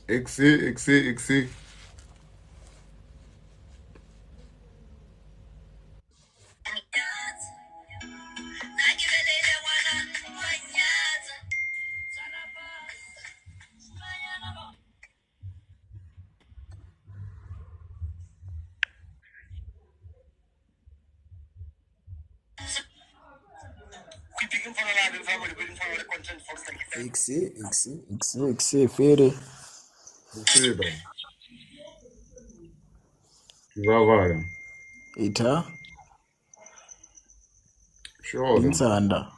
Exe. Fere. Exe, Vavaya. Ita. Sure. Insanda.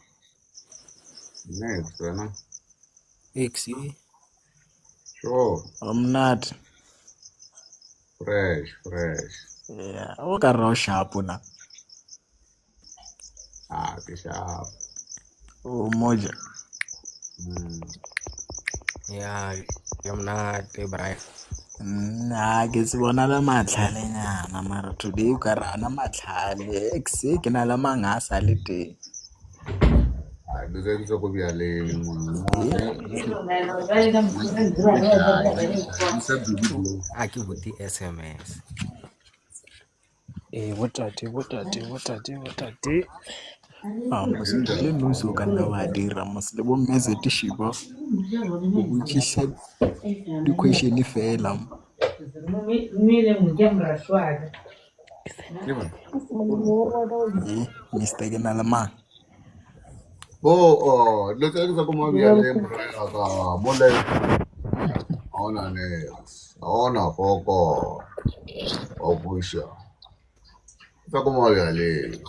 Next, no? Exi. Sure. Omnat. Fresh. Yeah. Okarro sharp na. Ah, que sharp. Moja. Yeah, I'm not Brian. Ke se bona le matlhalenyana mara today o ka re ana matlhale exe ke na le mangasa le teng. Ah, desenho só copia ali. Isso é bibi. I keep with the SMS. Botate. Mosotho le nosi o ka nna wa dira mos le bo mmezete shiba o botsisa di-question fela. Mr ke na le mang. Desenho só como havia lembra. Mole. Ona next. Ona foko. Opusha. Só como havia ali.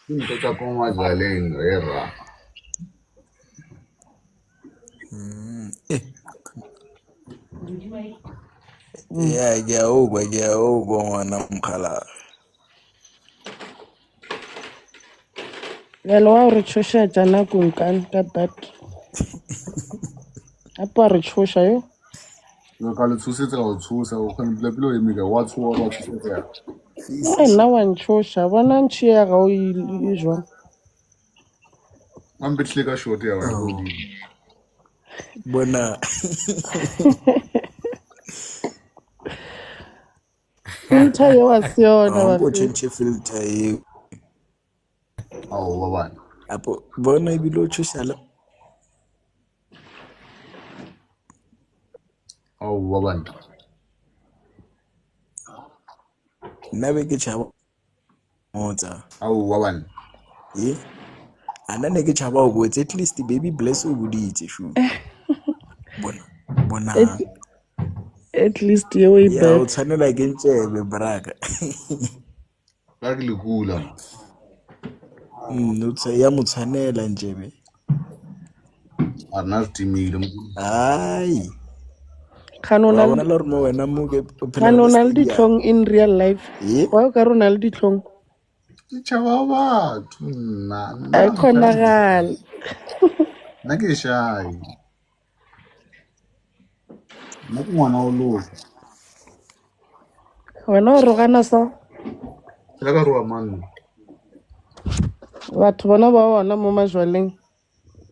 Não só como havia ali. Era. Yeah, ke a ogwa ngwana mokgala. Vele wa re tshošetša nakong kan ka that apo a re tshoša yo Ka le tshosetsa go tshosa o kgone pele pele o emika wa tshoga wa tshosetsa. nna wa ntšhoša bona ntšhi ya gago e jwang An betlile ka short ya wa go di. Bona filter ye wa se yona a wa mpo fela change filter e Awu wa bana. apo bona ebile o tshošala. Awu wa bana. Nna be ke tšhaba motsa Awu wa bana. ana ne ke tšhaba o botse at least baby bless o boditse shu. Bona at least ye o e ya o bet tshwanela ke ntšebe braka. Ka ke le kula. Ya mo tshwanela ntšebe. Arna timile. Ai kganona wa bona le gore mo wena mo ke o phela mo le stadium. ditlhong in real life wa o ka rona le ditlhong Chava batho a nna kgonagale nna ke shy. Nna ke ngwana o loka. wena o rogana sa Ke ka roa man. batho bona ba bona mo majwaleng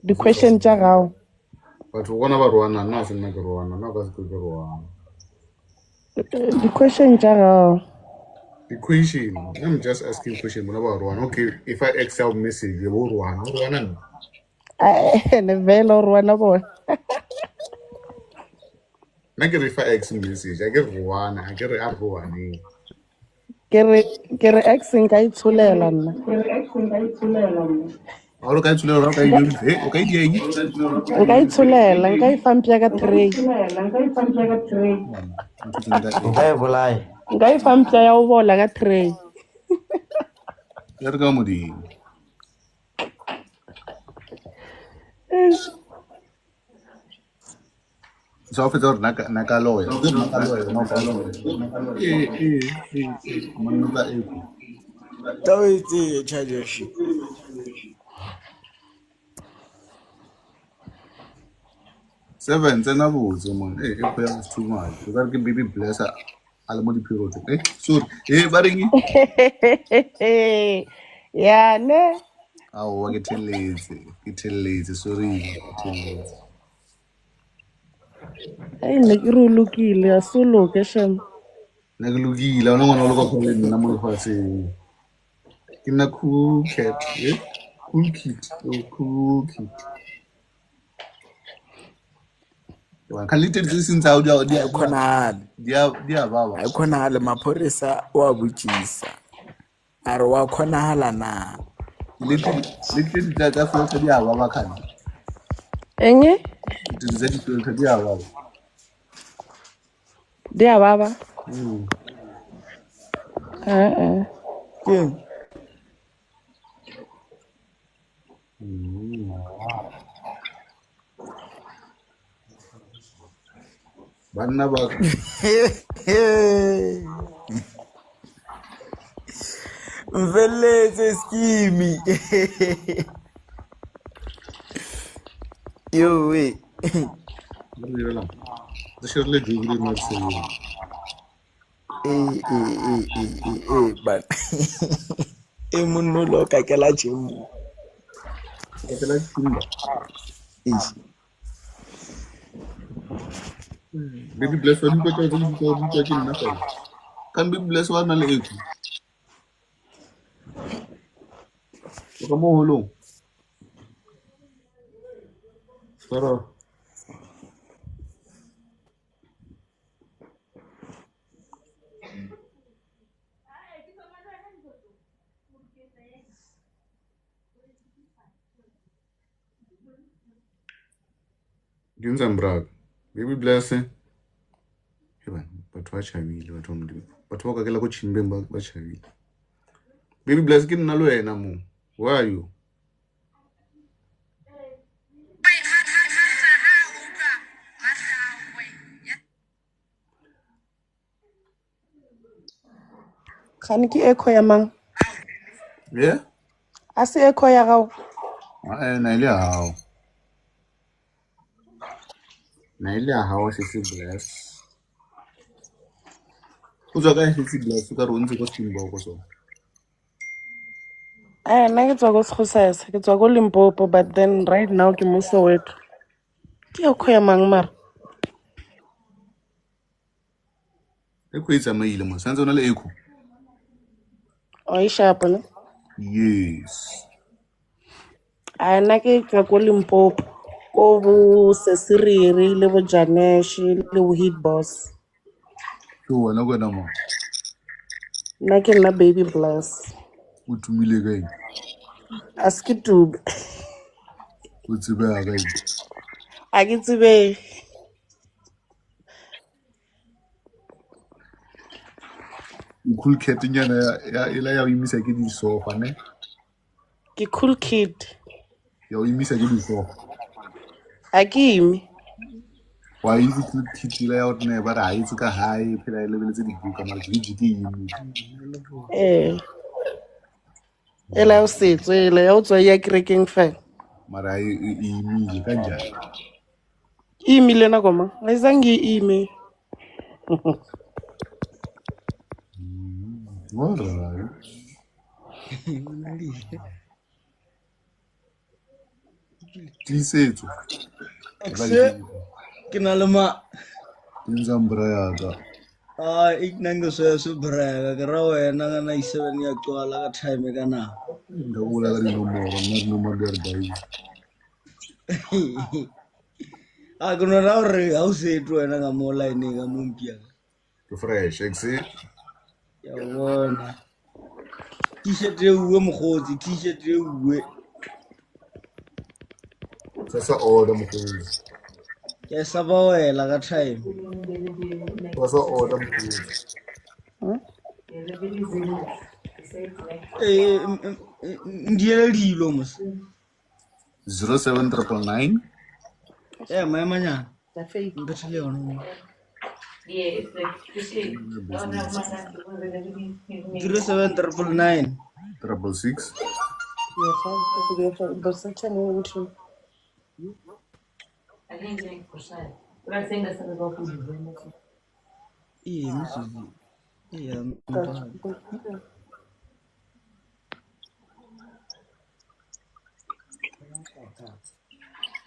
di-question tša gago Batho bona ba roana nna se nna ke roana nna ka se ke roana. di-question tša gago The question, I'm just asking question about roana. Okay, if I excel message, you will roana. ene vele o rwana bona Nna ke re if I excel message, I get roana, I get a roane. ke re ex nka itsholela nna All ka tsholela ka ile o ka di eng? nka itsholela nka ifampša ka tray Okay, Bulai. nka ifampša ya go bola ka tray Ya re ka modimo. So fetsa gore naka lawyer. Naka lawyer no ka lawyer. Monna ka eko. Tao etse charger shi. Seven tsena botse mon. E khoya is too much. O ka re ke baby blesser a le mo dipero tse. Sorry. Ba reng? ya ne Aowa ke theletse. Sorry. Ke theletse. Ai nne ke re o lokile a se o loke shame. nna ke lokile a ona ngwana o le ka kgole nna mo lefatsheng ke nna cool cat cool kid cool kid ka le teng tse seng tsa hao di a baba a khonagale maphorisa wa botsisa a re wa khonagala na le teng tsa filter di a baba khane Enge? teng tsa di filter di a baba Di a baba? keng banna ba mveletse skimi yo we the shirley jewelry not saying but munno lo ka kela chimbu ka la timba baby bless one ko tsa di ke nna fela kan baby bless one na le eku ka mo holong sara Ginzambrag baby bless batho ba chabile batho ba modimo batho ba ka kela go chimbeng ba chabile baby bless ke nna le wena mo where are you Gane ke echo ya mang? yeah A se echo ya gago? na ile hao na ile hao se bless o tswa ka se bless ka re o ntse go timba go so Nna ke tswa ko Sekgosese, ke tswa ko Limpopo, but then right now ke mo Soweto. Ke echo ya mang mara? e go itsamaile mo santse ona le echo O e sharp ne? yes Nna ke tswa ko Limpopo. Ko bo Sesiriri le bo Janesh le bo Hit Boss. so wena go na mo Nna ke nna baby bless. o tumile kae A se ke tube. o tsebe a kae A ke tsebe. cool cat nyana ya ila ya imisa ke di sofa ne Ke cool kid. ya o imisa ke di sofa A ke ime. wa itse cool kit ila ya o ne ba ra itse ka hae phela ile beletse di buka mara ke ke imi Ela ya o setso ela ya o tswa ya kerekeng fela. mara imile kanjani Imile na koma. Ayizange ime. alright tlisetso ke na le ma Ginzambra ya ka ik nang so so brega ke ra wena ga na 7 ya kwala ka time ka na nda bula ka dinomoro nna dinomoro di a re dai a ke no ra re ha o se tlo wena ka mo line ka mo mpia ke fresh exe ya bona t-shirt e uwe mogotsi t-shirt e uwe sa order mokgolo ke sa ba wela ka time sa order mokgolo ndiele dilo mos 07999 maemanyana mpethele yona mo 07999 666 misuzi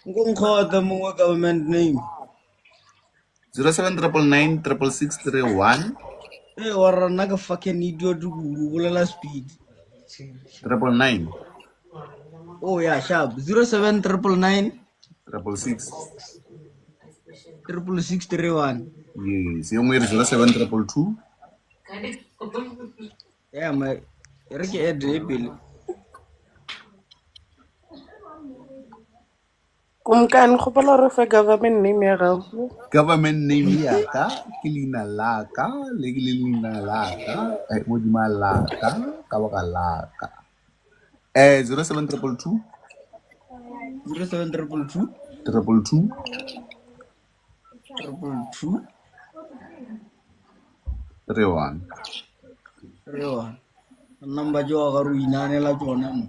ngomkhotha mongwe government name 07999661 Hey, or like a fucking idiot to Google speed. 999 Oh yeah, sharp. 0799 666. 66631. Yes, yung may 07222 Yeah, my. Erke bill. Kumkani kgopela re fe government name ya gago. government name yaka ke leina laka le ke leina laka modima laka ka baka laka 07222 0722 222 222 31 31. Number jo ga ruinane la tsona mo.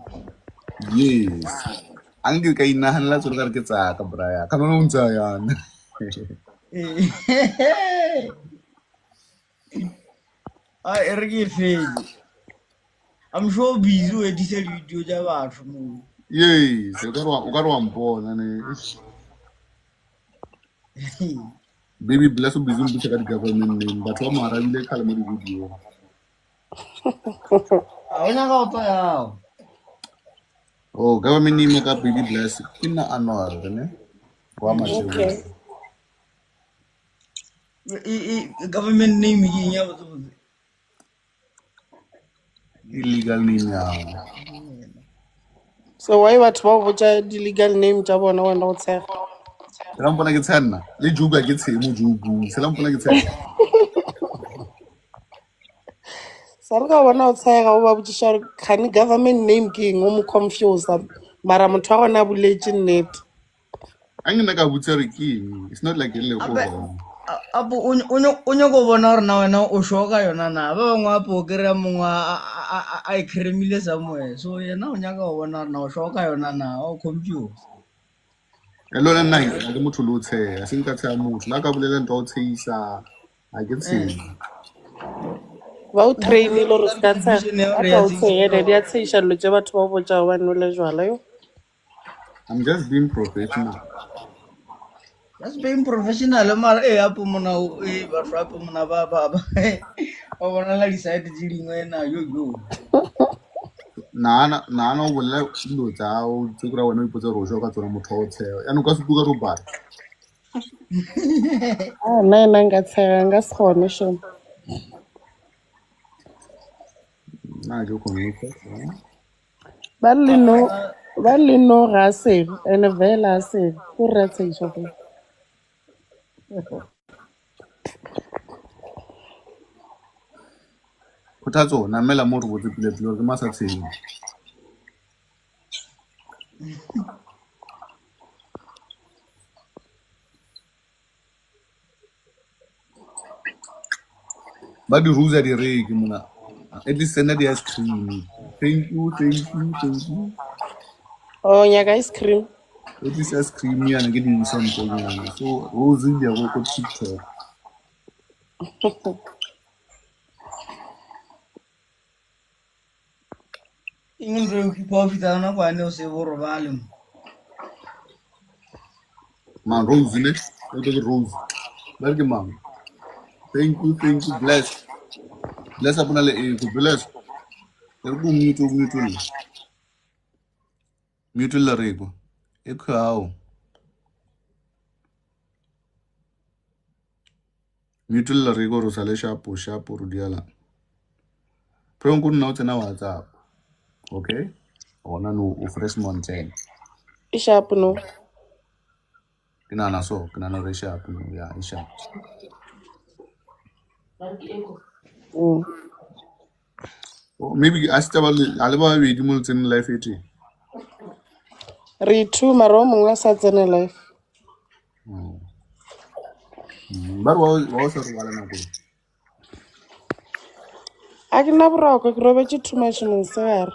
yes ang ke ka inahanela tsone ka re ke tsaka braya ka nona o ntsa yana Erke fedi. I'm sure busy with this video ja batho mo. yes o ka re wa mpona ne baby bless o busy mpitsa ka di-government name batho ba mo arabile kgale mo di-video A ona ga o to yao. oh government name ka baby bless ke nna Anwar ne wa mashego Okay. Government name ke nya botse. illegal name ya So why batho ba go botsa di-legal name tša bona wena go tshega? sela mpona ke tshenna le juga ke tshemo jugu sela mpona ke tshenna Sa re ka bona o tshega o ba botšiša gore kgane government name ke eng o mo confusa mara motho wa gona a boletse nnete. ang nna ka butse re ke eng it's not like e le go bona Apo o go bona gore na wena o shoka yona na ba bangwe apo o kry-a mongwe a e cremile somewhere so yena o nyaka go bona gore na o shoka yona na o confuse. e lona nna ga ke motho le o tsheya se nka tsheya motho la ka bolela nto o tshehisa ga ke tsheya Ba o trainile gore se ka tshega Vision ya a gore ka ya o tshegele di a tshegiša dilo tse batho ba o botsa go ba nole jwala yo. I'm just being professional just being professional mara apo mona batho apo mona ba bona la di-side tse dingwe na yo naana o bolela dilo tsao tse kry wena o ipotsa gore o sho ka tsona motho wa o tsheya yaanong ka se tuka re o bala Nna ena nka tshega nka se kgone shone. nna ke kgone go tsheya Ba le no ga a sege ande vela a sege ko re a tshegiša fela. kgotha tsona mmela mo re botse pele gore ke ma sa tsheng ba di-rosa di reke mona at least senda di-ice cream thank you O nyaka ice cream. at least ice cream yana ke di-sentonyana so rose di ya go TikTok eng re o kipa o fitlha nako ane o se borobale mo man rose ne o ke rose ba re ke mang thank you bless apona le e go bless re go mute le rego e khao mute le rego ro sale shapo ro diala pero go nna o tsena WhatsApp okay ona no o fresh mountain E sharp no. ke nana so ke nana re sharp no ya e sharp maybe a sta ba le ba be di mo tsene life e teng Re two mara o mongwe a sa tsene life. ba re wa sa re wala nako A ke nna boroko ke robetse too much monsegare.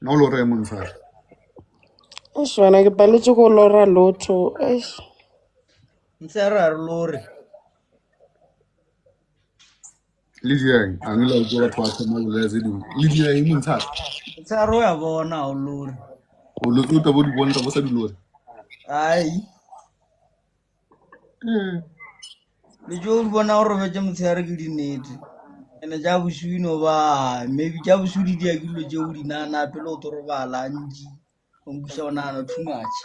no lo re montsha Eish wena ke paletse go lora lotho. Eish. ntse re a re lore le diang a ngela go ba thwa thoma go le dingwe le diang montsha ntse a re o ya bona o lore o lo tlo bo di bona bo sa di lore ai le jo di bona gore fetse motshegare ke dinete ene ja boswi no ba maybe ja boswi di dia ke dilo je o di nana pele o torobala ntši o nkuša o nana too much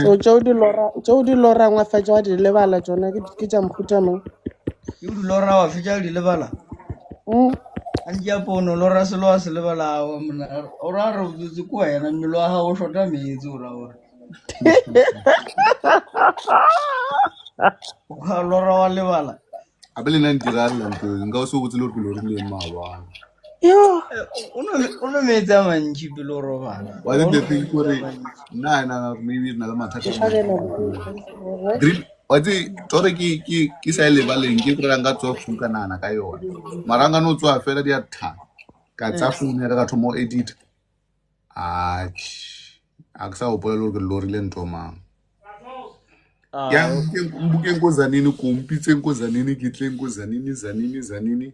So tšeo di lorang wa fetša wa di lebala tšona ke tša mohuta mang. ke o di lora wa fetša di lebala a ntši apo ono lora selo wa se lebalago mona o ra re botsotse ko wena mmele wa gago o shota meetse o ra gore o ka lora wa lebala a bele nna ntiragalelang teo nka o se botse le gore ke lorileng maabana Yo, o no meetse a mantši pele o robala wa the thing kore nna nana gore maybe re na le mathata wa tse tore ke sa e lebaleng ke kry-a nka tsoa phone ka nana ka yona mara nka no tsoa fela di a tha ka tsa phone ya ka thomo edit a ke sa gopolela gore ke lorile nto mang mbukeng ko zanini kompitseng ko zanini ke tleng ko zanini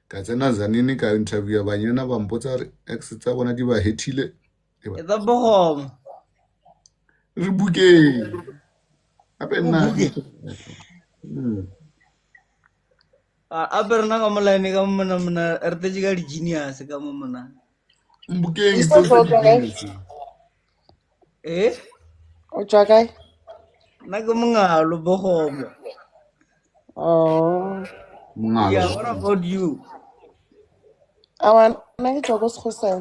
ka tsena zanini ka interviewa banyana ba mpotsa re ex tsa bona di ba hethile ke tsa bogomo re bukeng ape nna ape rena ka molaene ka mona re tetse ka di-genius ka mo mona mbukeng o tšwa kae? nna ke mongalo bogomo yeah, what about you Nna ke tšwa ko se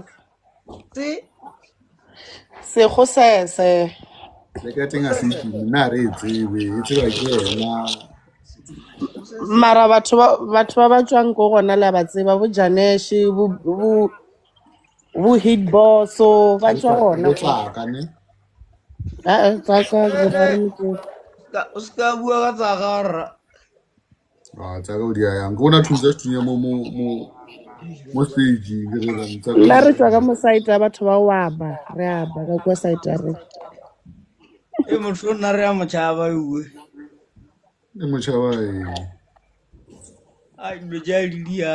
Sekgosese. le ka teng a se itse nna re e tsebe e tseba ke yena Mara batho ba tšwang ko gona le ba tseba bo Janesh bo Hitboss ba tšwa gona ko. tsaka ne Tsaka ga re motse. o se ka bua ka tsa garra tsaka o di a yang ke bona thusa sethunya mo stage ke re rang tsaka Nna re tšwa ka mo site ya batho ba waba re aba ka kwa site ya re. e motho o nna re ya motšhaba eue e motšhaba a dilo tša didia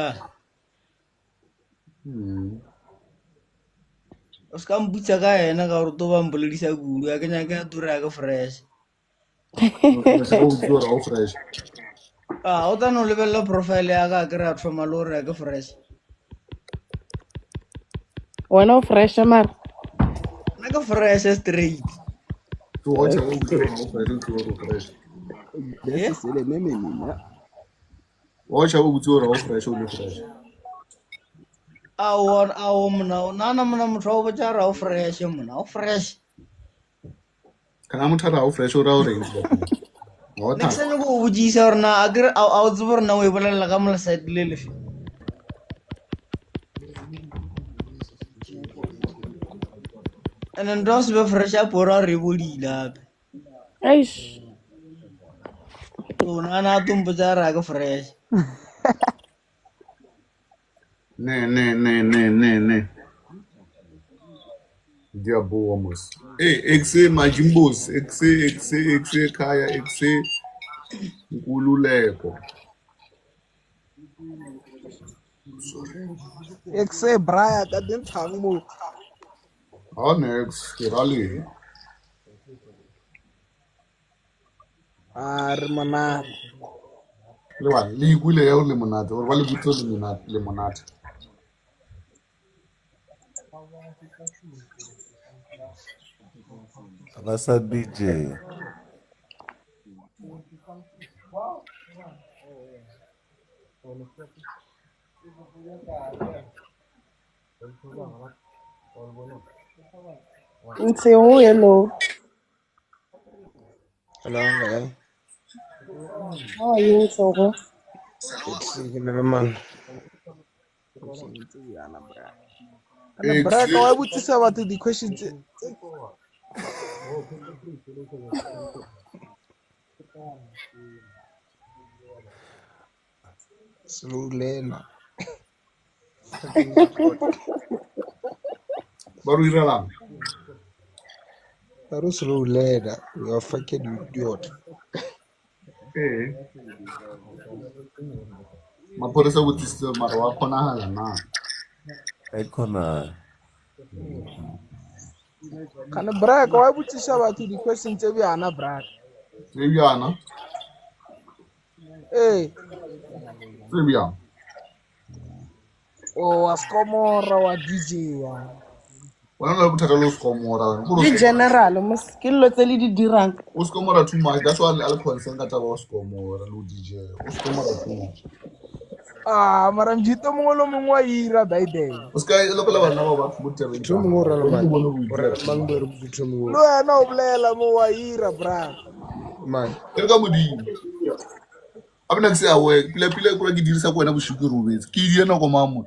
o se ka mputsa ka ena ka gore to ba mpoledisa kudu a ke nyake a tura ya ke fresh o fresh o tsane o lebelela profile ya ka a kry-a thoma le gore ya ke fresh Wena o fresh mara. nna ke fresh straight o fresh Sele mememina. wa tšhaba botse gore o fresh o le fresh ao mona nana mona motho wa o botsa re a o fresh mona o fresh kana motho a o fresh o ra o reng next time ko o botsisa gore na a o tsebe gore na o e bolelela ka molesite le lefe and then don't be fresh up or re bodile ape Eish. so nana a tompotsa re a ke fresh ne diabomos exe majimbos exe khaya exe nkululeko Exe braya ka den thang mo. next ke rale Re monate. le wa le ikule ya le monate or ba le butso le monate Abasa DJ. Ntse ho hello. Hello, guys. How are you, Soko? Man. Ana braka wa botsisa batho di questions. Slow lena. ba ru iralang Taro slow lena. You are fucking idiot. maphodisa botsisitse mara wa kgonagala na Ekona. Kana braka wa botsisa batho di questions tse bjana braka. le bjana Eh, Sebia. o askomora wa DJ ya. Wena le bothata le skomora wena. Le general ke dilo tse le di dirang. O skomora too much. That's why I'll concern ka taba o skomora lo DJ. O skomora too much. Ah, mara mjito mongolo mongwa ira baide. O ska e lokela bana ba ba botebe. Ntho mongwe o rala man. Bona O rala mang be re ntho mongwe. Lo yena o bolela mo wa ira bra. Man. e ka modimo a bena ke se a work pila kula ke dirisa ko wena bosuku robetse ke di ena go mamo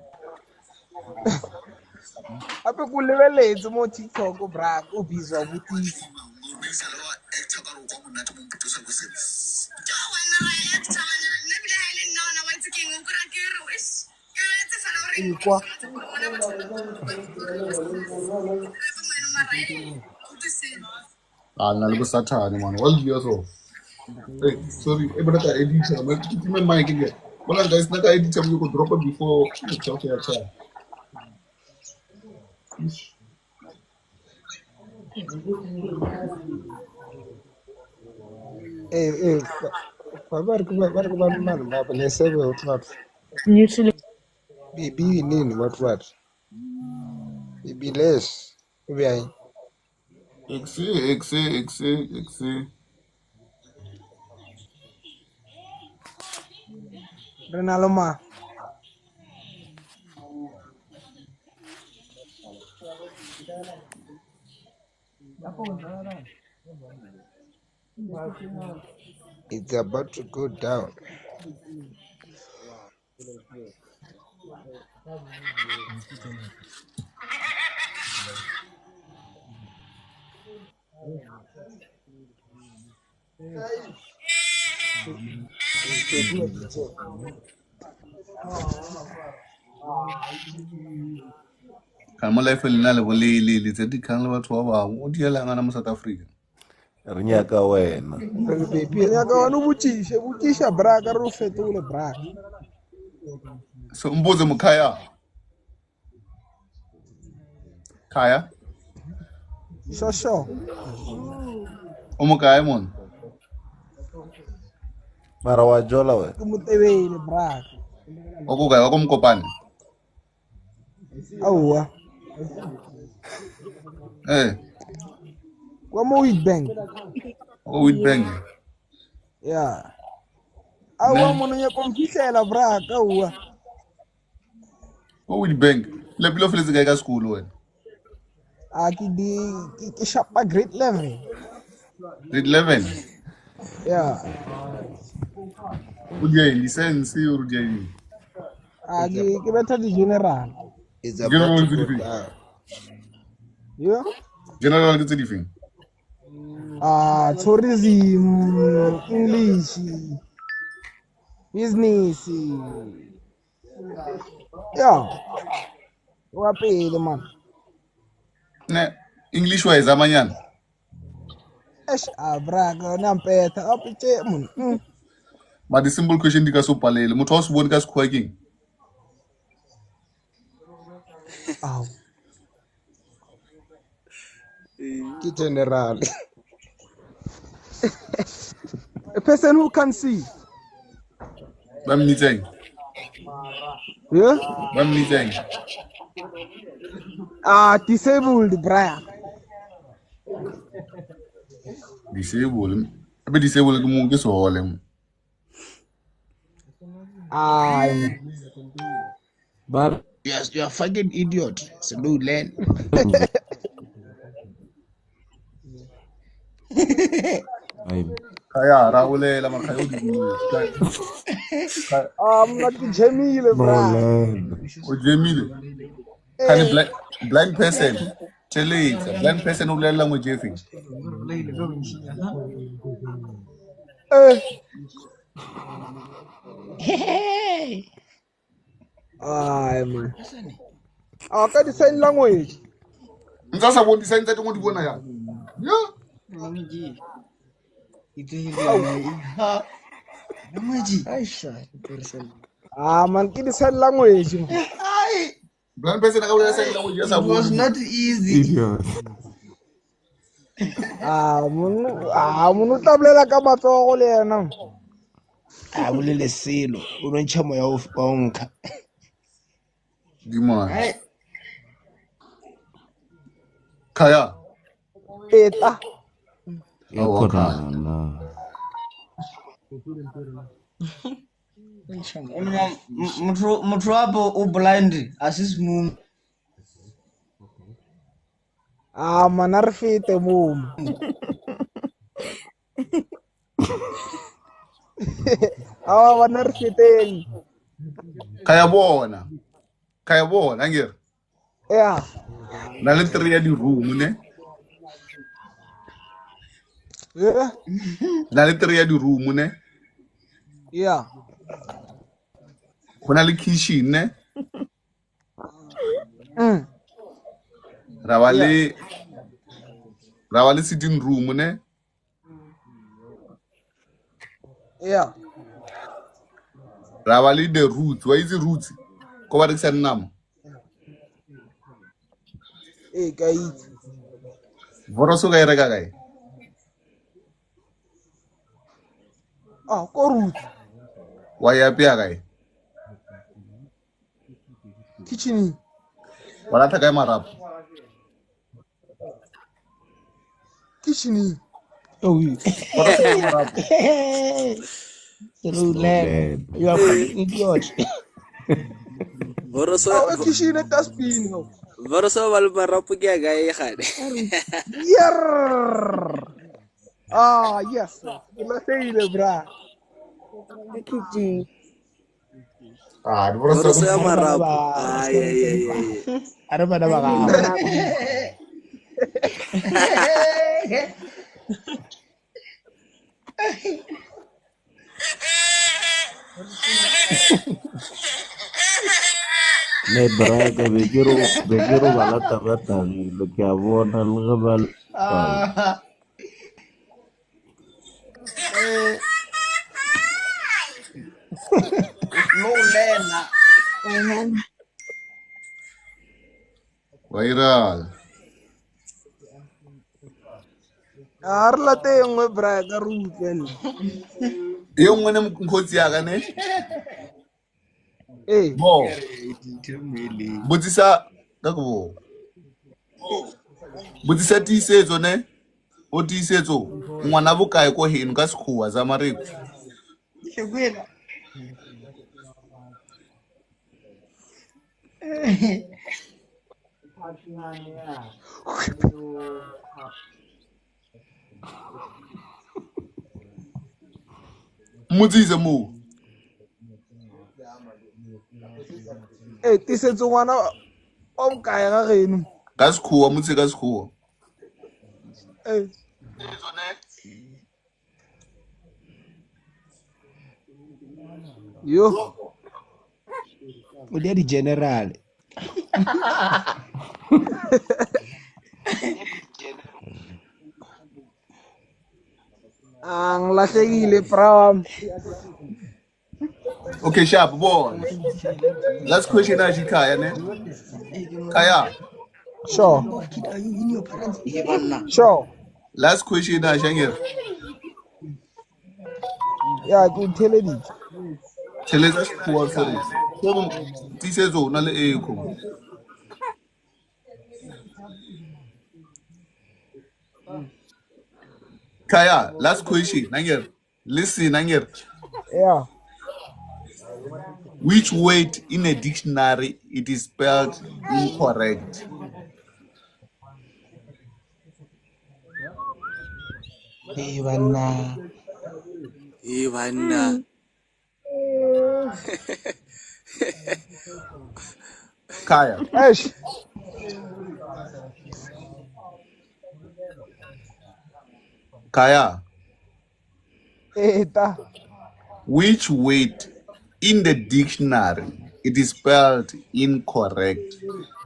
Ape ku lebeletse mo TikTok bra o bizwa botisa. Ikwa. a nna le bosathane man all years of sorry e bana ka editor ma ke time mic ke bona guys na ka editor mo go drop before the talk ya cha Ba re ba man ba ba le sebe o tlat. Usually Bibi nini what? Bibi les. O be ai. exe Renalo ma. It's about to go down. ka mo life le na le bolele tse di khang le batho ba bang o diela ngana mo South Africa Re nyaka wena. Bibi Ya ka wanu butisha bra ka ro fetole bra. so mbuze mukhaya khaya Shosho. o mokaya mon Mara wa jola we. Ku mutebele bra. o go ga go mkopane Awa. Kwa mo Wheat Bank. o with bang Yeah. Awa mo nya komfihlela bra ka uwa. o with bang le pilo fele ka school wena A ki shapa grade 11. grade 11 Yeah. o dia license o dia A ki beta di general. is General about to go Zidifing. down. Yeah. general ke tse difeng Tourism, English, business. Yeah. Wa pele man. ne English wise amanyana Esh abraga na mpeta apite mun. but the simple question di ka so palele motho wa se bone ka sekgowa keng Aw. Ki general. A person who can see. ba mnitseng Yeah. ba mnitseng Disabled bra. disable be disable ke mo ke sole Ay. But yes, you are fucking idiot. So no land. kaya ra olela makhayo di Not Jamile bra. o jemile kani blind person telletse blind person o bolela mo jeffing Ay man. Ka di sign language. ntsa sa bone sign tsa teng o di bona ya yo Man ki di sign language. blind person ka bolela sign language ya sa It was bone not easy. Mun tla bolela ka matsogo le yena. a bolele selo o nontšha moya wa o nkga Dimana. Kaya. Eta. Oh, okay. motho wapo o blind a se semong Mana re fete moo. Mana re feteng. Kaya bona. Angel. Yeah. Na le 3 ya di room ne. Yeah. Na le 3 ya di room ne. Yeah. Go na le kitchen ne. Ra ba le sitting room ne. Yeah. Ra ba le the roots. Wa itse roots? Ko ba re sa nama. Ka itse. Voroso ga e reka kae? Ko roots. Wa ya pia kae? Kitchen. Wala ta kae marapo. Kitchen. Voroso ga marapo. Slowland. You are fucking idiot. Kitchen ka spin. Voroso va le marapo ke ga e gane. Yes. La seile bra. Kitchen. Voroso ya marapo. Ay. Are bana ba ga. Ne braga begiro balata lo que abona lo gabal. Slowland. Viral. Arla te ngwe bra ka ruten. Yo ngone mkhotsi ya ka ne. Bo. Botsisa ka go. Botsisa tiisetso ne. O tiisetso ngwana bokae ko heno ka sekhuwa za mareko. Motsise mo. Tisetso ngwana o mkae ga geno. Ka sekhuwa motse ka sekhuwa. Yo. O dia di general. Ang lahlekile pram. Okay, sharp boy. Last question ashi Kaya ne. Kaya. Sure. Last question ashi Angel. Ya ke theledi. Theleza sekhuwa sorry. Ko tiisetso na le ekho. Kaya, last question, Angel. Listen, Angel. Yeah. Which word in a dictionary it is spelled incorrect? Hey banna. Kaya. Eish. Kaya. Eta. Which word in the dictionary it is spelled incorrect?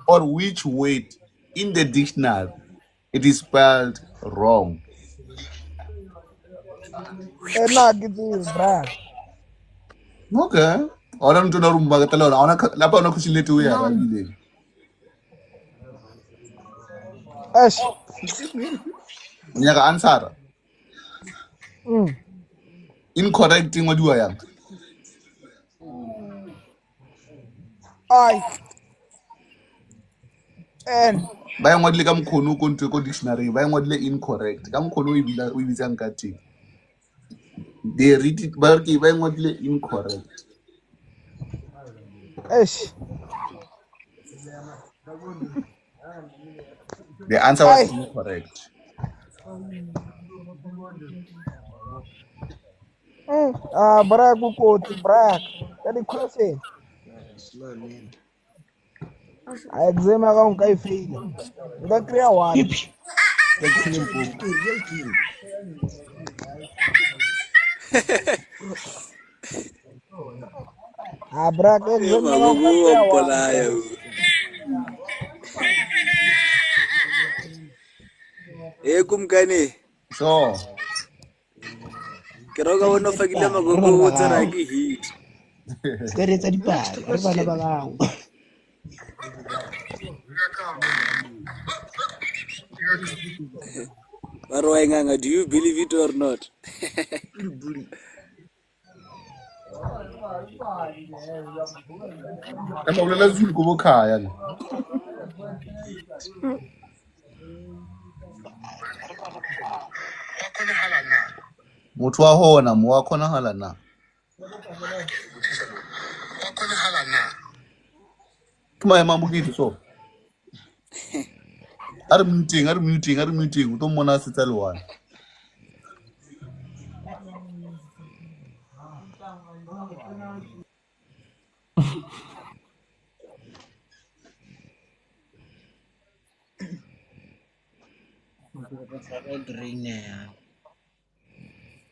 Or which word in the dictionary it is spelled wrong? Na ke tse bra. Okay. Ona mtu na rumba katala ona lapa ona kushilete uya rabile. Eish. Nyaka answer. incorrect ngwadiwa yang Ai. And ba ngwadile ka mkhono ko ntwe ko dictionary ba ngwadile incorrect ka mkhono o ibitsang ka teng they read it ba re ke ba ngwadile incorrect eish. the answer was Ai. incorrect Bra kukoti bra. Kadi question. Exam ka unka I fail. Nga clear one. Bra ka exam ka unka clear one. Kumkani. so Ke roga bona fakile magogo o tsena ke hit. Ska re tsa dipale re bana ba gago. Nganga, do you believe it or not? ka bolela Zulu go bokhaya le motho wa hona mo wa khona hala na tuma ya mambukithi so are muting o to mona setsa le wana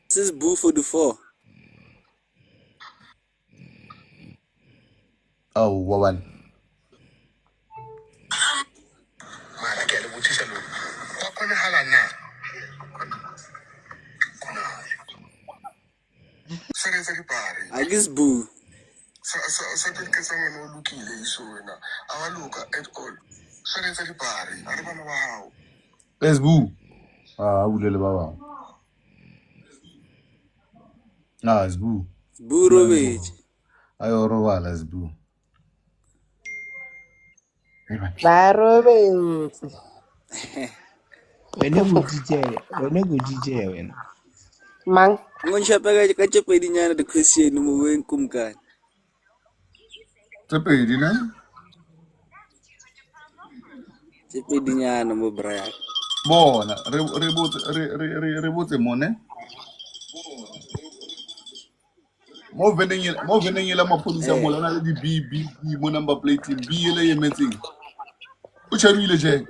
This is Boo 44. oh wawan I guess Boo. es bu ulele baba es bu Boo Robage. ayo robala es bu Ba Robens. Wena go DJ wena. Mang. Ngon shapa ka chepedi nyana the question mo wen kumkani. tepedi na Chepedi nyana mo Brian. bona re botse mone mo veneng la maphodisa mola ona le di B mo number plate B ele emetseng o tshwaruile je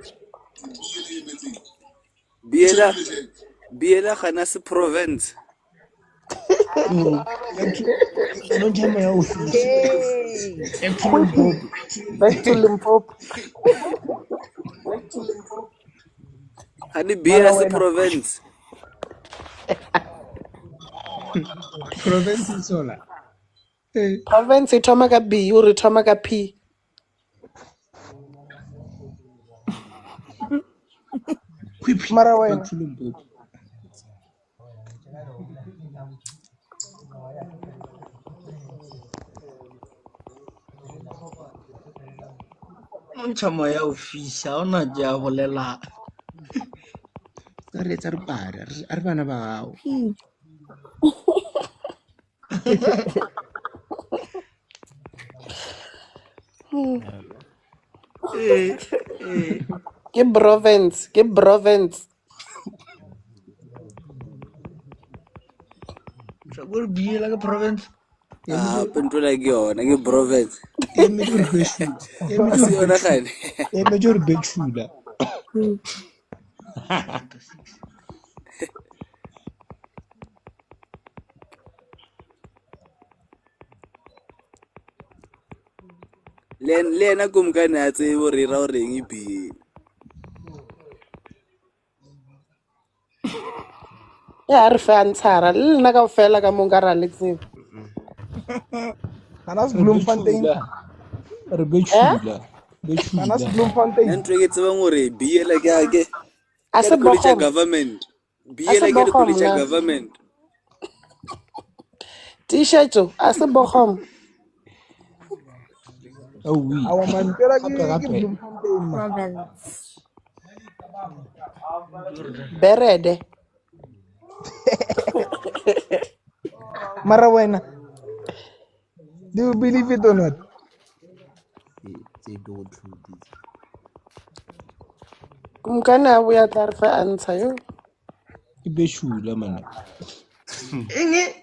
Biela gana se province. No jama ya ofisi. Back to Limpopo. Hani Biela se province. Province sola. Province ithoma ka B, uri thoma ka P. Mara wena. Nchama ya ofisa ona ja bolela. Ska re tsa dipale re bana ba gago. Ke province. Sagor biela ka province. Pentola ke yona ke province. E major beshula. Si yona gane. E major beshula. Lena kumkani a tsebo re ra o reng e Biela. Ya re fa ntshara le nna ka fela ka monga ra letseng. Kanas Bloemfontein. Re beshula. Kanas Bloemfontein. Ntwe ke tsebang gore Biela ke ake. A se College Bochum. government. Biela ke college government. T-shirt a se bogom. Oh oui. Awa mampela Gape. ke Bloemfontein man. Province. Berede. Mara wena. Do you believe it or not? They go through this. Kumkana abuya tla re fa answer yo. Ke beshula man. Enge?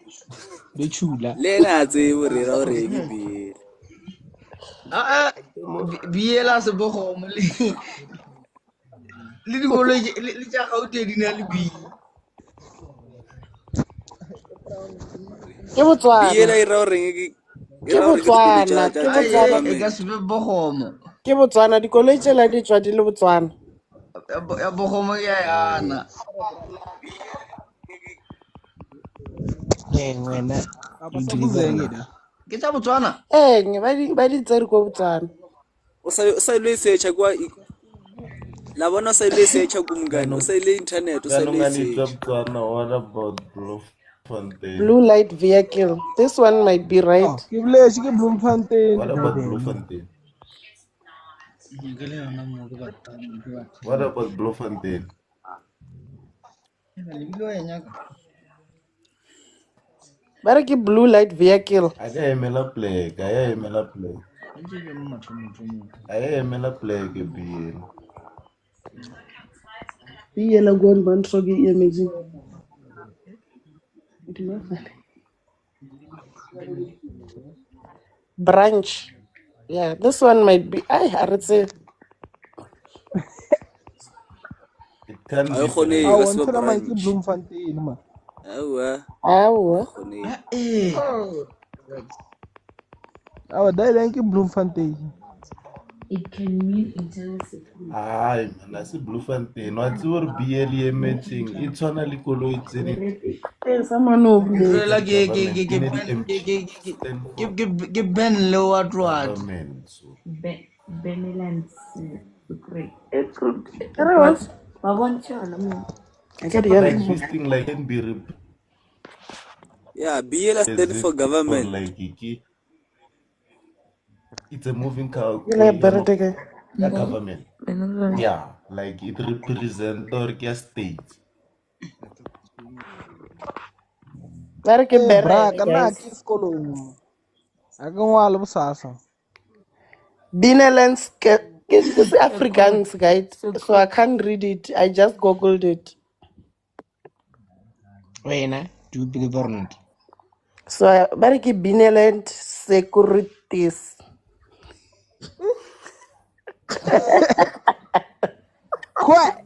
Le ena a tsebe re ra gore ke bele. Biela se bogomo le dikoloi le tša gaute di na le bi. Ke Botswana. Biela e ra gore ke Ke Botswana, ke E Botswana. ka se be bogomo. Ke Botswana, dikoloi tsela di tswa di le Botswana. Ya bogomo ya yana. Wena. Apa sa buzenge da. Ke tša Botswana. Ba di tsere ko Botswana. o sa ile searcha kwa la bona o sa ile searcha kumngani o sa ile internet o sa ile searcha. What about Bloemfontein? Blue light vehicle. This one might be right. Ke village ke Bloemfontein. What about Bloemfontein? What about Bloemfontein? Ba re ke blue light vehicle. I emela plague. I emela plague. I emela plague bien. Yela gon ban trogi imagine. Branch. Yeah, this one might be. I say. It can be. Ay khone Awa ka se ntho man ke branch. Bloemfontein man. Awa. Khone. Awa dai ke Bloemfontein. It can mean internal security. Ay, man, I see Bloemfontein. What's your BLE matching? It's on a licolo. It's in it. Someone who Rela ke ben le wa twat. Benelands secret. what? Ba bontshana mo. Like this thing like can be Yeah, BL stand for government. Like it's a moving car. Government. Yeah, like it represents the state. Bare ke Bra bere ka na guys. ke sekolong. A ka ngwala bosasa. Benelands it's Afrikaans, guys. So I can't read it. I just googled it. Wena, do you believe or not? So bare ke Beneland Securities. What?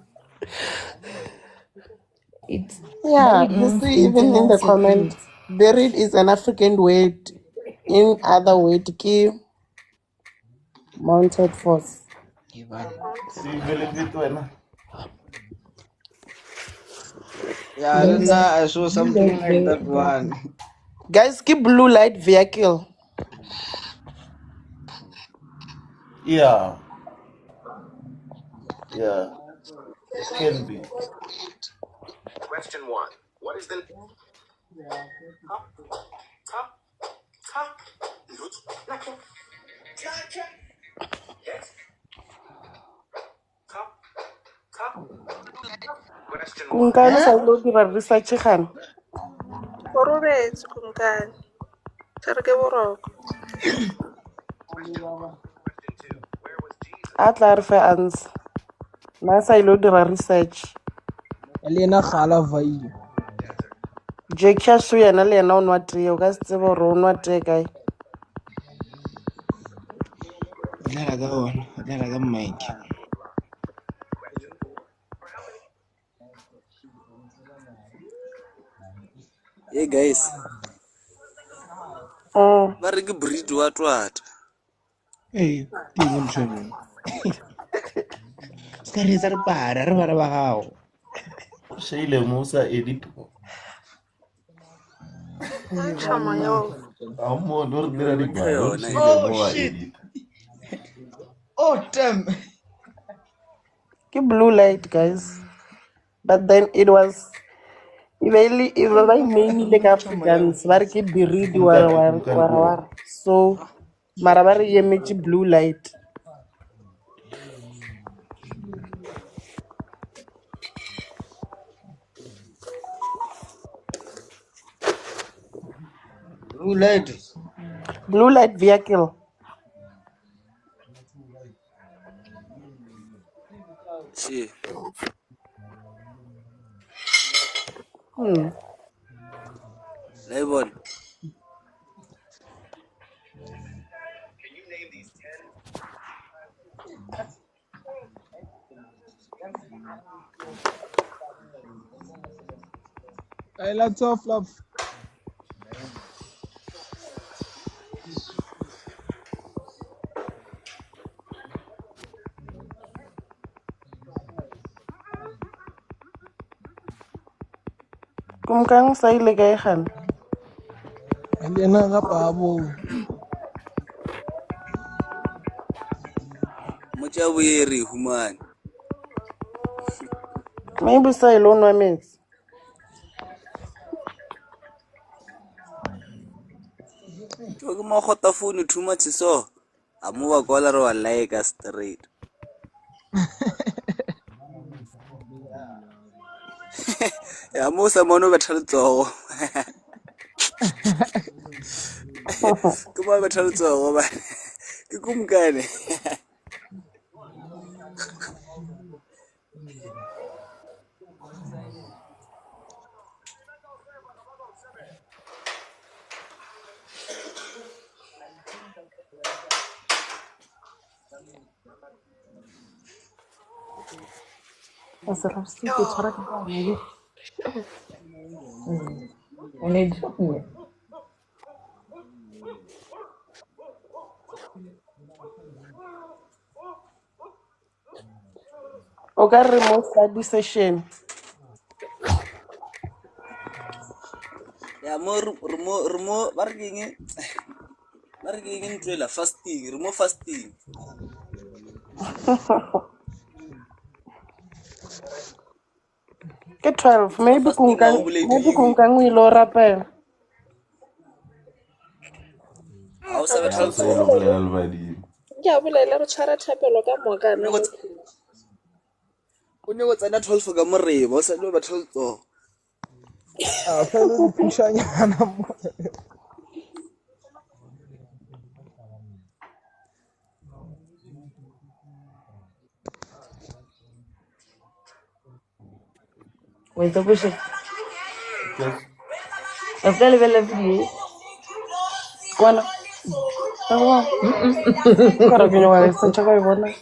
It's Yeah, you see, even in the comment, buried is an African word. In other word, key mounted force. See, believe it when. Yeah, I saw something like that one. Guys, keep blue light vehicle. Yeah. Yeah. Can be. Question 1. What is the Kung kano sa lo di ba research kan? Borobetse kumkani. Tshare ke boroko. Atla re fa answer. Na sa lo di ba research. Elena gala vai. Jake Shu yena le yena o nwa tee o ka se tsebe gore o nwa tee kae. Dlala ka ona, dlala ka mic. Hey guys. Ba re ke breed wa twat. Hey, ke go ntshwere. Ska re tsa re para re bana ba gago. Sheile Musa edit. Chama yo. Amo no dira di ba. Oh shit. Oh damn. Ke blue light, guys. But then it was e ba email ka Afrikaans ba re ke biridi wara so mara ba re emetse blue light. Blue light vehicle. She. Lebon. I lots of love. Kumkang sa ile kae gan? Alena ga babo. Mochaweri human. Maybe sa ile no mens. Ke mo khota phone too much so. Amu wa gola ro like straight. Ya mo sa mono bathaltso. Kuma bathaltso ba. Ke kumkane. Asara siku tsara ka maybe. O ka remove study session. Ya mo barking. Barking ntwela fasting, remove fasting. Ke 12 maybe kumkang o ilo rapela. Ao sa bathaltso. Ke a bolela re tshwara thapelo ka moka nna. O ne go tsena 12 ka moreba o sa le bathaltso. Ah, fa lo pushanyana mo. Wait, the push. After level free. Kwana. Tawa. Kara kinyo wa sencha ka ibona.